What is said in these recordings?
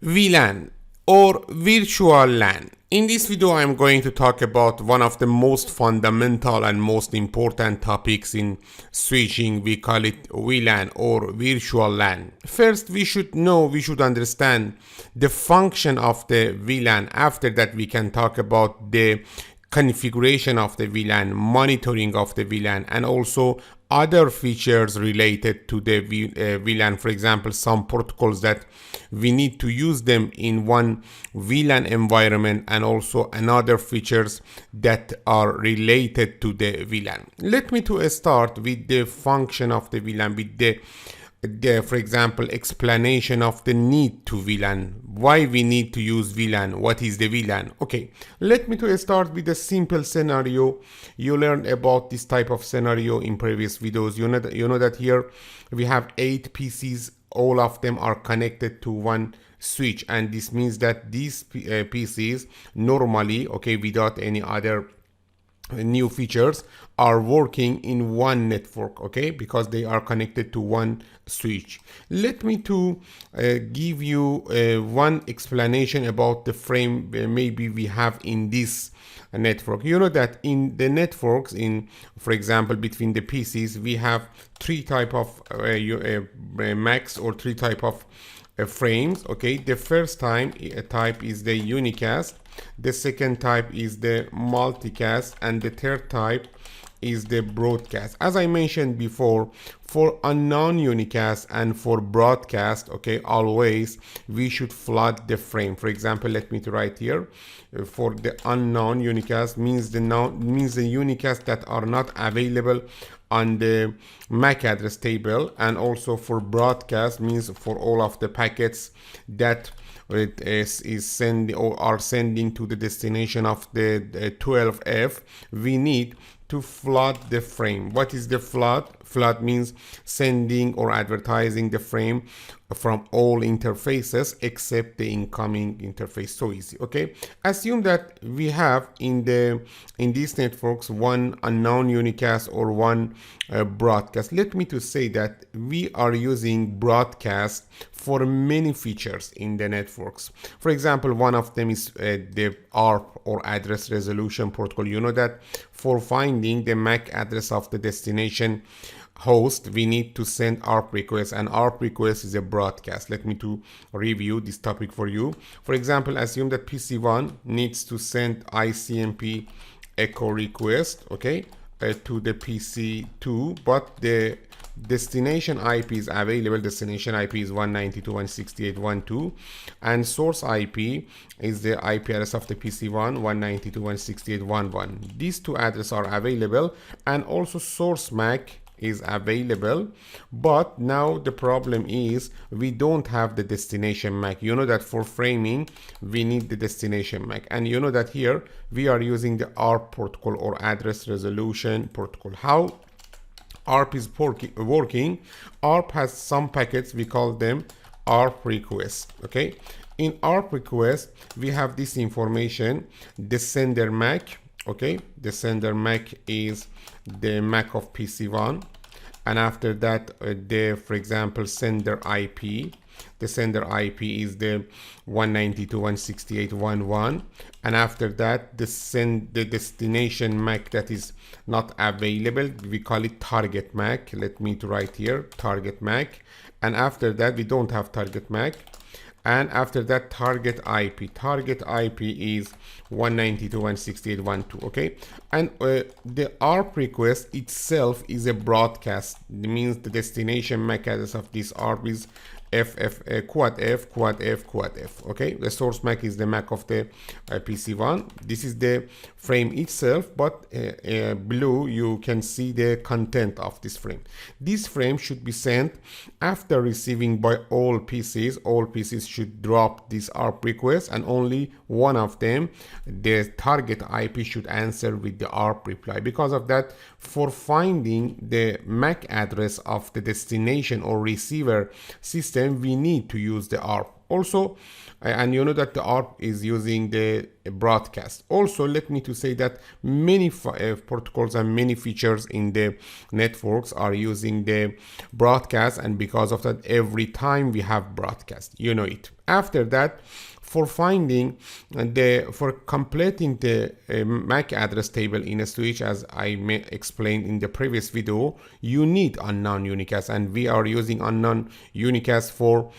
VLAN or virtual LAN. In this video, I'm going to talk about one of the most fundamental and most important topics in switching. We call it VLAN or virtual LAN. First, we should understand the function of the VLAN. After that, we can talk about the configuration of the VLAN, monitoring of the VLAN, and also other features related to the VLAN. For example, some protocols that we need to use them in one VLAN environment, and also another features that are related to the VLAN. Let me to start with the function of the VLAN, with the for example, explanation of the need to VLAN, why we need to use VLAN, what is the VLAN. Okay, let me to start with a simple scenario. You learned about this type of scenario in previous videos. You know that here we have 8 PCs, all of them are connected to one switch, and this means that these PCs normally, okay, without any other new features, are working in one network, okay, because they are connected to one switch. Let me to give you one explanation about the frame maybe we have in this network. You know that in the networks, for example, between the PCs, we have 3 type of Macs, or 3 type of frames. Okay, the first type is the unicast, the second type is the multicast, and the third type is the broadcast. As I mentioned before, for unknown unicast and for broadcast, okay, always we should flood the frame. For example, let me to write here, for the unknown unicast means the unicast that are not available on the MAC address table, and also for broadcast means for all of the packets that is sending or are sending to the destination of the 12F. We need to flood the frame. What is the flood? Flood means sending or advertising the frame from all interfaces except the incoming interface. So easy. Okay, assume that we have in these networks one unknown unicast or one broadcast. Let me to say that we are using broadcast for many features in the networks. For example, one of them is the ARP or address resolution protocol. You know that for finding the MAC address of the destination host, we need to send ARP request, and ARP request is a broadcast. Let me to review this topic for you. For example, assume that PC1 needs to send ICMP echo request, okay, to the PC2, but the destination IP is available. Destination IP is 192.168.1.2, and source IP is the IP address of the PC1, 192.168.1.1. These 2 addresses are available, and also source MAC is available, but now the problem is we don't have the destination MAC. You know that for framing we need the destination MAC, and you know that here we are using the ARP protocol or address resolution protocol. How ARP is working? ARP has some packets, we call them ARP request. Okay, in ARP request we have this information, the sender MAC. Okay, the sender MAC is the MAC of PC1, and after that for example, sender IP. The sender IP is the 192.168.1.1, and after that the destination MAC that is not available, we call it target MAC. Let me to write here target MAC, and after that we don't have target MAC, and after that target IP. Target IP is 192.168.1.2. okay, and the ARP request itself is a broadcast. It means the destination MAC address of this ARP is quad F. Okay, the source MAC is the MAC of the PC1. This is the frame itself, but below you can see the content of this frame. This frame should be sent after receiving by all PCs. All PCs should drop this ARP request, and only one of them, the target IP, should answer with the ARP reply. Because of that, for finding the MAC address of the destination or receiver system, we need to use the ARP. Also, and you know that the ARP is using the broadcast. Also, let me to say that many protocols and many features in the networks are using the broadcast, and because of that, every time we have broadcast, you know it. After that, for completing the MAC address table in a switch, as I explained in the previous video, you need unknown unicast, and we are using unknown unicast for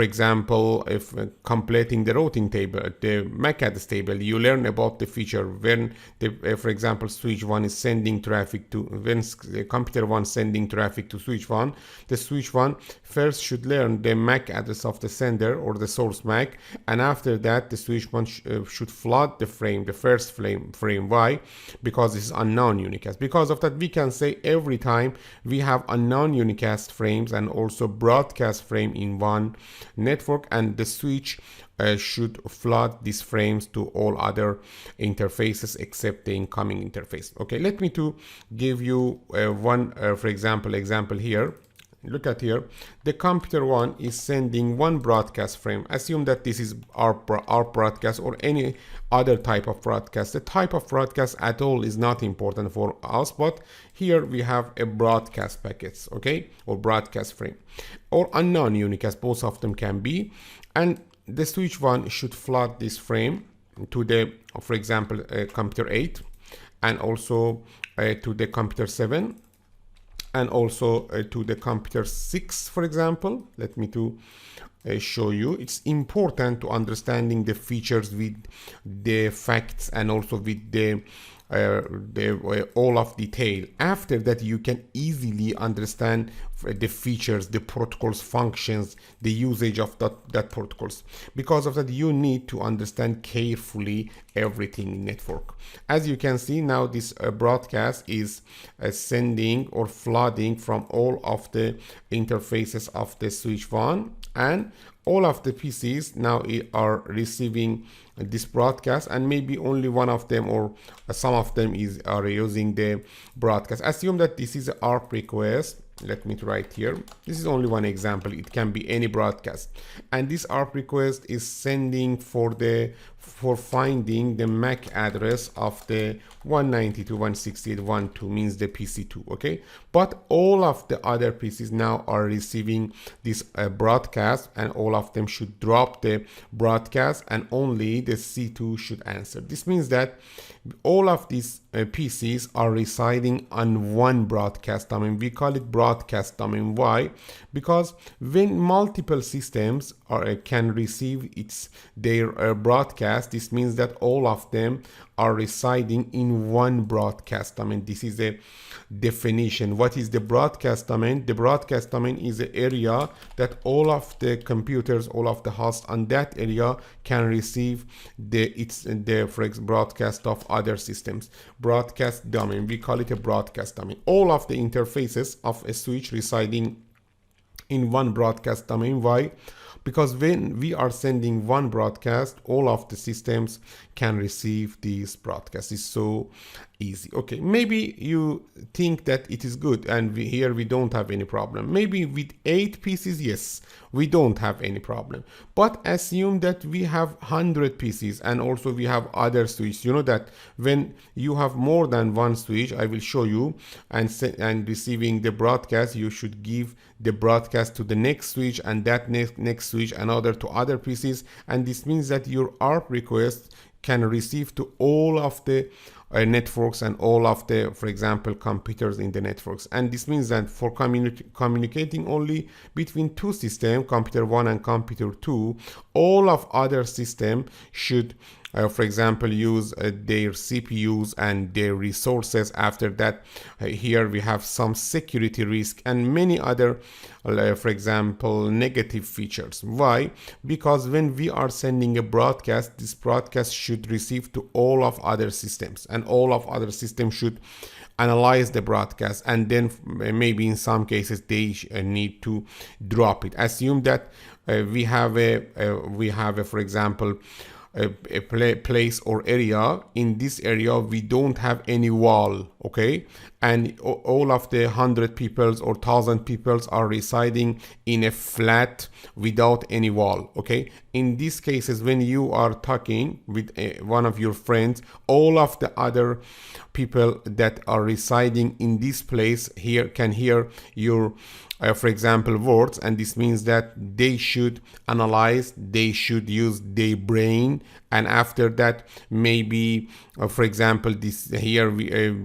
example, if completing the routing table, the MAC address table. You learn about the feature when the, for example, switch 1 is sending traffic to, when computer 1 sending traffic to switch 1, the switch 1 first should learn the MAC address of the sender or the source MAC, and after that the switch 1 should flood the frame, the first frame. Why? Because this is unknown unicast. Because of that, we can say every time we have unknown unicast frames and also broadcast frame in one network, and the switch should flood these frames to all other interfaces except the incoming interface. Okay, let me to give you one for example here. Look at here, the computer 1 is sending one broadcast frame. Assume that this is our broadcast or any other type of broadcast. The type of broadcast at all is not important for us, but here we have a broadcast packets, okay, or broadcast frame or unknown unicast, both of them can be, and the switch 1 should flood this frame to the, for example, computer 8, and also to the computer 7, and also to the computer 6, for example. Let me to show you. It's important to understanding the features with the facts and also with the all of detail. After that, you can easily understand the features, the protocols, functions, the usage of that protocols. Because of that, you need to understand carefully everything in network. As you can see now, this broadcast is sending or flooding from all of the interfaces of the switch 1, and all of the PCs now are receiving this broadcast, and maybe only one of them or some of them are using the broadcast. Assume that this is an ARP request. Let me write here. This is only one example. It can be any broadcast, and this ARP request is sending for finding the MAC address of the 192.168.1.2, means the PC2. Okay, but all of the other PCs now are receiving this broadcast, and all of them should drop the broadcast, and only the C2 should answer. This means that all of these PCs are residing on one broadcast domain. We call it broadcast domain. Why? Because when multiple systems can receive their broadcast, this means that all of them are residing in one broadcast domain. This is a definition. What is the broadcast domain? The broadcast domain is the area that all of the computers, all of the hosts on that area can receive the broadcast of other systems. Broadcast domain, we call it a broadcast domain. All of the interfaces of a switch residing in one broadcast domain. Why? Because when we are sending one broadcast, all of the systems can receive these broadcasts. It's so easy. Okay, maybe you think that it is good, and here we don't have any problem. Maybe with 8 PCs, yes, we don't have any problem. But assume that we have 100 PCs, and also we have other switches. You know that when you have more than one switch, I will show you, and receiving the broadcast, you should give the broadcast to the next switch, and that next switch another to other PCs, and this means that your ARP request can receive to all of the networks and all of the, for example, computers in the networks. And this means that for communicating only between two systems, computer 1 and computer 2, all of other systems should for example, use their CPUs and their resources. After that, here we have some security risk and many other, for example, negative features. Why? Because when we are sending a broadcast, this broadcast should receive to all of other systems, and all of other systems should analyze the broadcast, and then maybe in some cases they need to drop it. Assume that we have a for example, a place or area. In this area we don't have any wall, okay, and all of the 100 peoples or 1,000 peoples are residing in a flat without any wall. Okay, in these cases, when you are talking with one of your friends, all of the other people that are residing in this place here can hear your for example, words, and this means that they should analyze, they should use their brain, and after that, maybe, for example, this here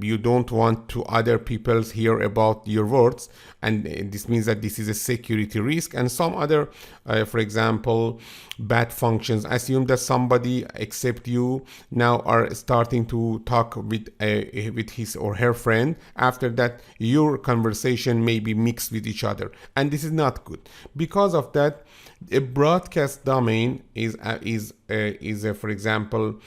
you don't want to other people hear about your words, and this means that this is a security risk, and some other, for example, bad functions. Assume that somebody except you now are starting to talk with his or her friend. After that, your conversation may be mixed with each other, and this is not good. Because of that, a broadcast domain is for example,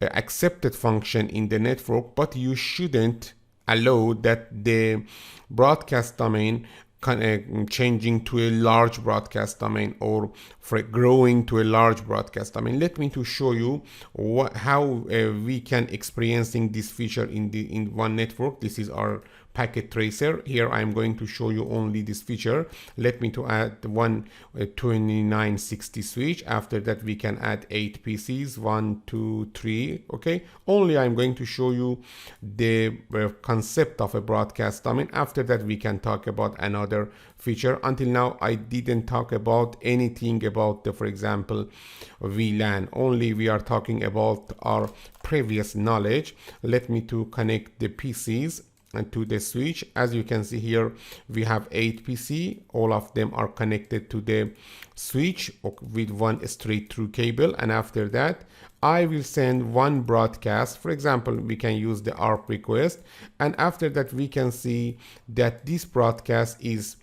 accepted function in the network, but you shouldn't allow that the broadcast domain changing to a large broadcast domain or for growing to a large broadcast domain. Let me to show you how we can experiencing this feature in one network. This is our packet tracer. Here I'm going to show you only this feature. Let me to add one 2960 switch. After that we can add 8 PCs, 1 2 3. Okay, only I'm going to show you the concept of a broadcast domain. After that we can talk about another feature. Until now I didn't talk about anything about the, for example, VLAN. Only we are talking about our previous knowledge. Let me to connect the PCs and to the switch. As you can see here, we have 8 PC. All of them are connected to the switch with one straight through cable, and after that I will send one broadcast. For example, we can use the ARP request, and after that we can see that this broadcast is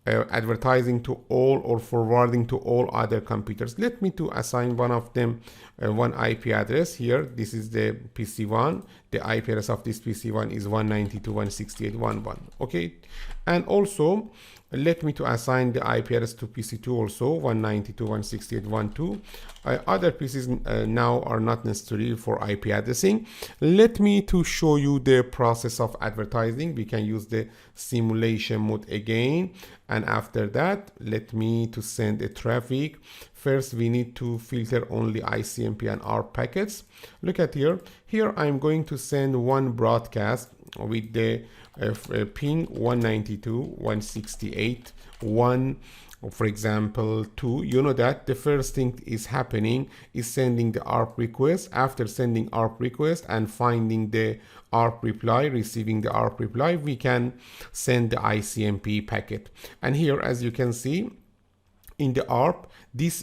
advertising to all or forwarding to all other computers. Let me to assign one of them one IP address here. This is the PC1. The IP address of this PC1 is 192.168.1.1. Okay, and also let me to assign the IP address to PC2 also 192.168.1.2. Other PCs now are not necessary for IP addressing. Let me to show you the process of advertising. We can use the simulation mode again, and after that let me to send a traffic. First we need to filter only ICMP and ARP packets. Look at here. Here I'm going to send one broadcast with the ping 192.168.1, for example 2. You know that the first thing is happening is sending the ARP request. After sending ARP request and finding the ARP reply, receiving the ARP reply, we can send the ICMP packet. And here, as you can see in the ARP, this